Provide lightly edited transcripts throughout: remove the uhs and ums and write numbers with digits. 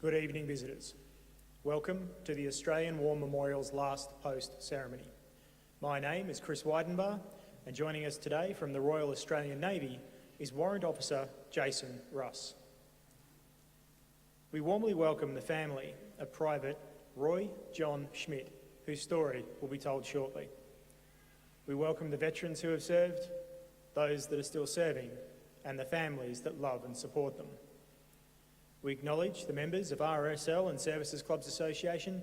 Good evening, visitors. Welcome to the Australian War Memorial's last post ceremony. My name is Chris Weidenbar, and joining us today from the Royal Australian Navy is Warrant Officer Jason Russ. We warmly welcome the family of Private Roy John Schmidt, whose story will be told shortly. We welcome the veterans who have served, those that are still serving, and the families that love and support them. We acknowledge the members of RSL and Services Clubs Association,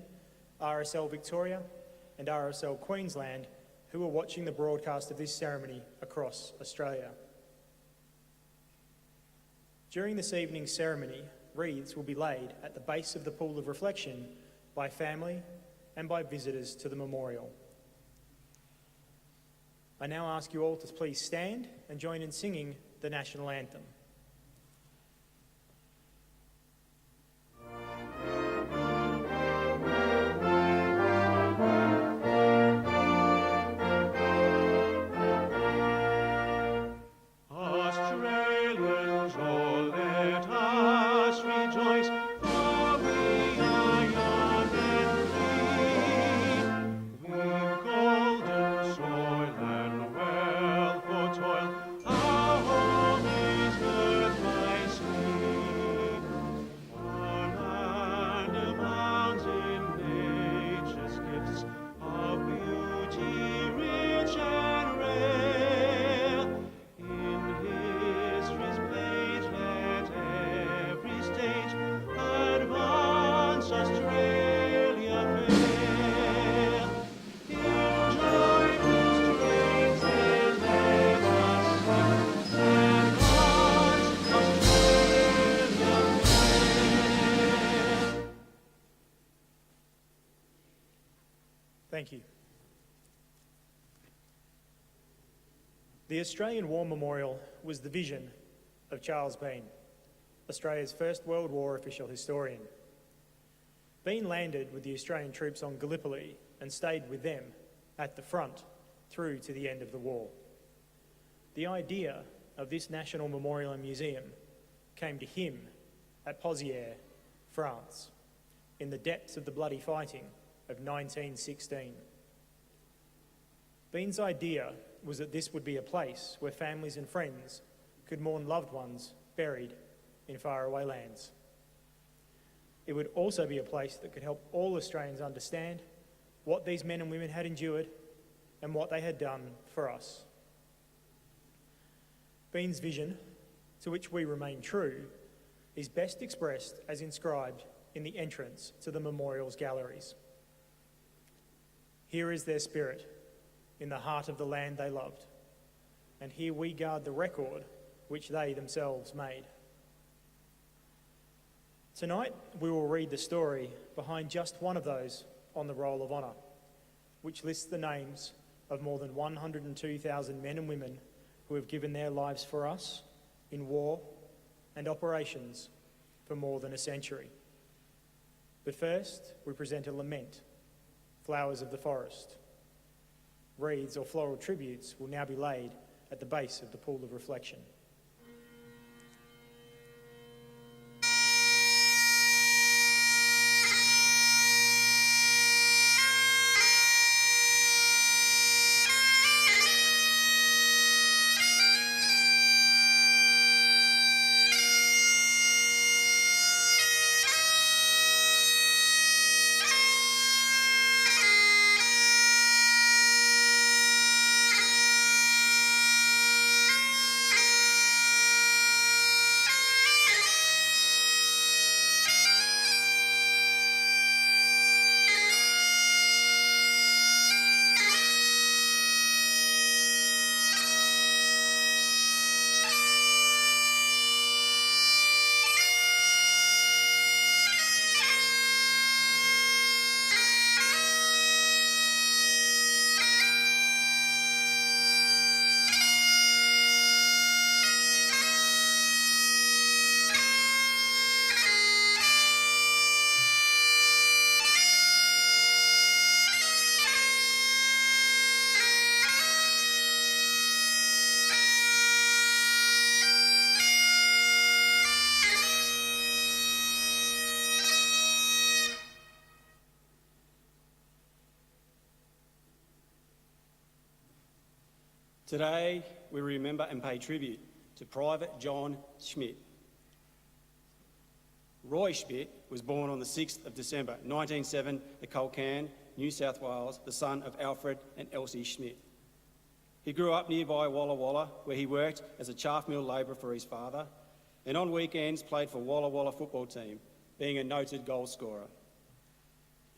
RSL Victoria and RSL Queensland who are watching the broadcast of this ceremony across Australia. During this evening's ceremony, wreaths will be laid at the base of the pool of reflection by family and by visitors to the memorial. I now ask you all to please stand and join in singing the national anthem. Thank you. The Australian War Memorial was the vision of Charles Bean, Australia's first World War official historian. Bean landed with the Australian troops on Gallipoli and stayed with them at the front through to the end of the war. The idea of this National Memorial and Museum came to him at Pozières, France, in the depths of the bloody fighting of 1916. Bean's idea was that this would be a place where families and friends could mourn loved ones buried in faraway lands. It would also be a place that could help all Australians understand what these men and women had endured and what they had done for us. Bean's vision, to which we remain true, is best expressed as inscribed in the entrance to the memorial's galleries. Here is their spirit, in the heart of the land they loved, and here we guard the record which they themselves made. Tonight, we will read the story behind just one of those on the Roll of Honour, which lists the names of more than 102,000 men and women who have given their lives for us in war and operations for more than a century. But first, we present a lament, Flowers of the Forest. Wreaths or floral tributes will now be laid at the base of the pool of reflection. Today, we remember and pay tribute to Private John Schmidt. Roy Schmidt was born on the 6th of December 1907 at Culcan, New South Wales, the son of Alfred and Elsie Schmidt. He grew up nearby Walla Walla, where he worked as a chaff mill labourer for his father, and on weekends played for Walla Walla football team, being a noted goal scorer.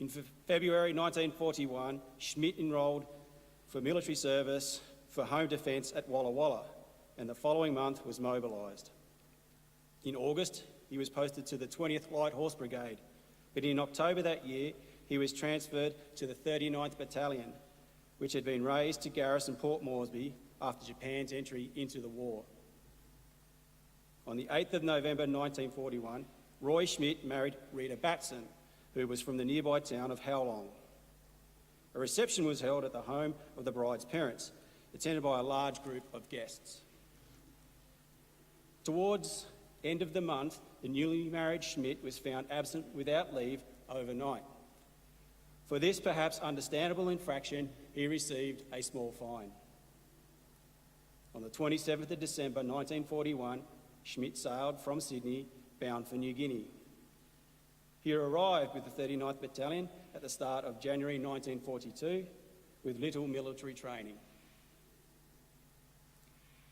In February 1941, Schmidt enrolled for military service for home defence at Walla Walla, and the following month was mobilised. In August, he was posted to the 20th Light Horse Brigade, but in October that year, he was transferred to the 39th Battalion, which had been raised to garrison Port Moresby after Japan's entry into the war. On the 8th of November 1941, Roy Schmidt married Rita Batson, who was from the nearby town of Howlong. A reception was held at the home of the bride's parents, attended by a large group of guests. Towards end of the month, the newly married Schmidt was found absent without leave overnight. For this perhaps understandable infraction, he received a small fine. On the 27th of December 1941, Schmidt sailed from Sydney, bound for New Guinea. He arrived with the 39th Battalion at the start of January 1942 with little military training.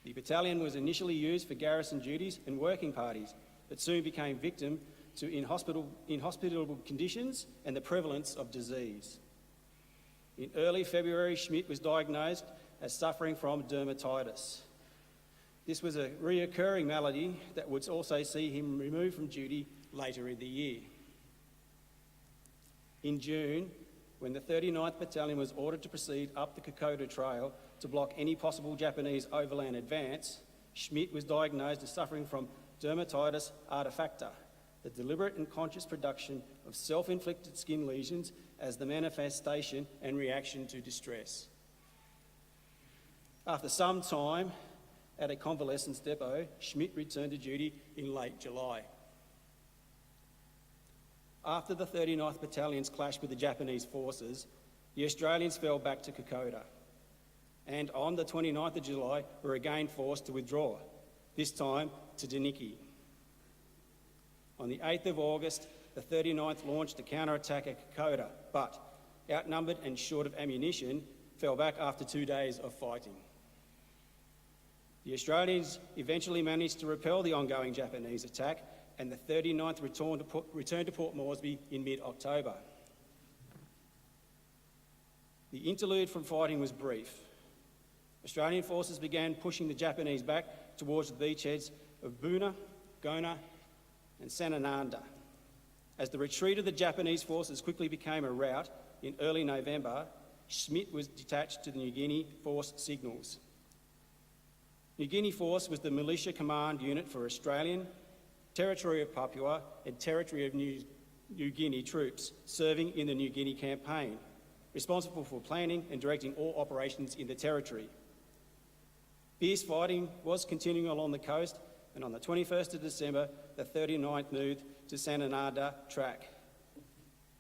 The battalion was initially used for garrison duties and working parties, but soon became victim to inhospitable conditions and the prevalence of disease. In early February, Schmidt was diagnosed as suffering from dermatitis. This was a reoccurring malady that would also see him removed from duty later in the year. In June, when the 39th Battalion was ordered to proceed up the Kokoda Trail to block any possible Japanese overland advance, Schmidt was diagnosed as suffering from dermatitis artifacta, the deliberate and conscious production of self-inflicted skin lesions as the manifestation and reaction to distress. After some time at a convalescence depot, Schmidt returned to duty in late July. After the 39th Battalion's clash with the Japanese forces, the Australians fell back to Kokoda, and on the 29th of July were again forced to withdraw, this time to Daniki. On the 8th of August, the 39th launched a counterattack at Kokoda, but, outnumbered and short of ammunition, fell back after 2 days of fighting. The Australians eventually managed to repel the ongoing Japanese attack, and the 39th returned to Port Moresby in mid-October. The interlude from fighting was brief. Australian forces began pushing the Japanese back towards the beachheads of Buna, Gona and Sanananda. As the retreat of the Japanese forces quickly became a rout, in early November, Schmidt was detached to the New Guinea Force Signals. New Guinea Force was the militia command unit for Australian, Territory of Papua and Territory of New Guinea troops serving in the New Guinea campaign, responsible for planning and directing all operations in the territory. Fierce fighting was continuing along the coast, and on the 21st of December, the 39th moved to Sanananda track.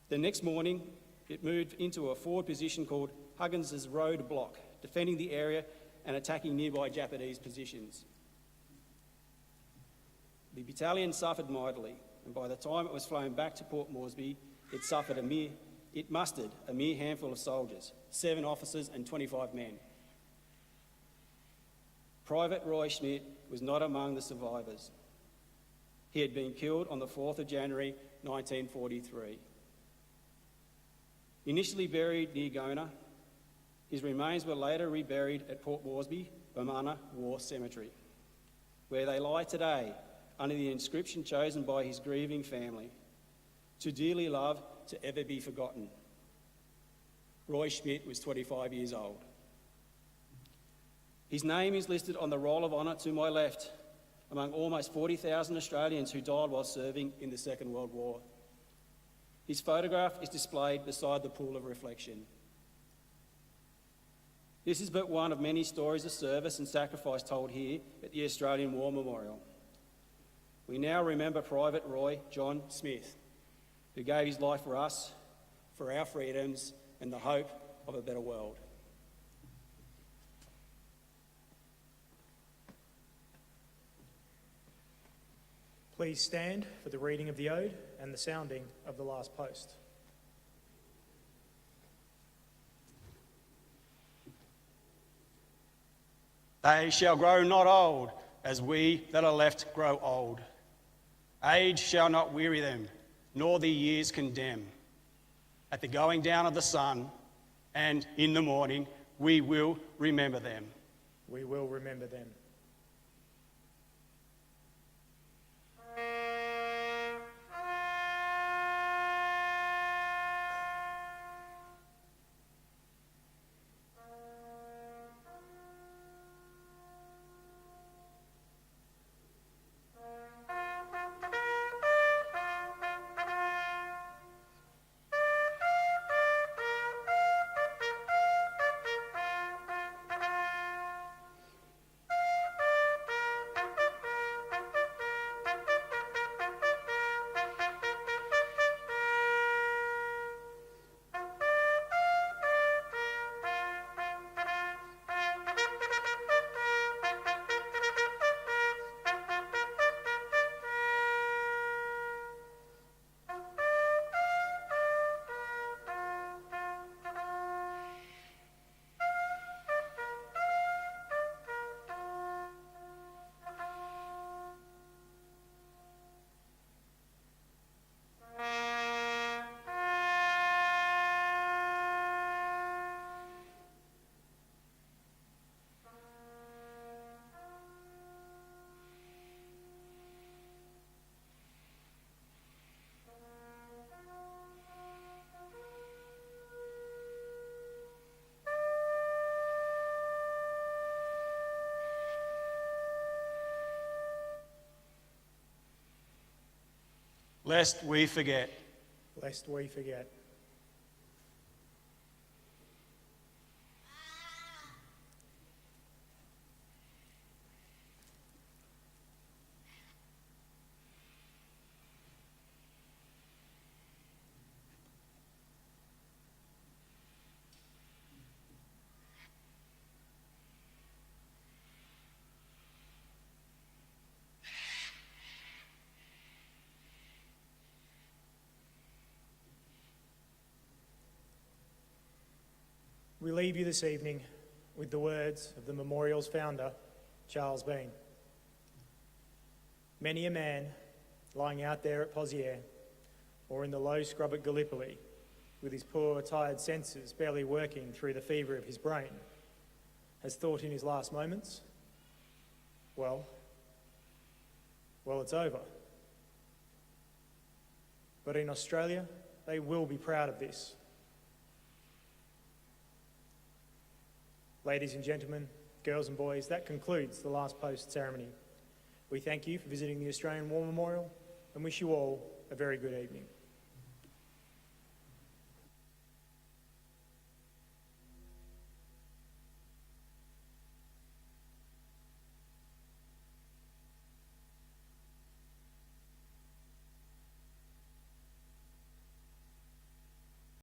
The next morning, it moved into a forward position called Huggins's Road Block, defending the area and attacking nearby Japanese positions. The battalion suffered mightily, and by the time it was flown back to Port Moresby, it mustered a mere handful of soldiers, 7 officers and 25 men. Private Roy Schmidt was not among the survivors. He had been killed on the 4th of January 1943. Initially buried near Gona, his remains were later reburied at Port Moresby, Bamana War Cemetery, where they lie today under the inscription chosen by his grieving family, "To dearly love, to ever be forgotten." Roy Schmidt was 25 years old. His name is listed on the Roll of Honour to my left, among almost 40,000 Australians who died while serving in the Second World War. His photograph is displayed beside the pool of reflection. This is but one of many stories of service and sacrifice told here at the Australian War Memorial. We now remember Private Roy John Smith, who gave his life for us, for our freedoms and the hope of a better world. please stand for the reading of the ode and the sounding of the last post. They shall grow not old, as we that are left grow old. Age shall not weary them, nor the years condemn. At the going down of the sun, and in the morning, we will remember them. We will remember them. Lest we forget. Lest we forget. We leave you this evening with the words of the memorial's founder, Charles Bean. Many a man lying out there at Poziere or in the low scrub at Gallipoli with his poor, tired senses barely working through the fever of his brain has thought in his last moments, well, it's over. But in Australia, they will be proud of this. Ladies and gentlemen, girls and boys, that concludes the last post ceremony. We thank you for visiting the Australian War Memorial and wish you all a very good evening.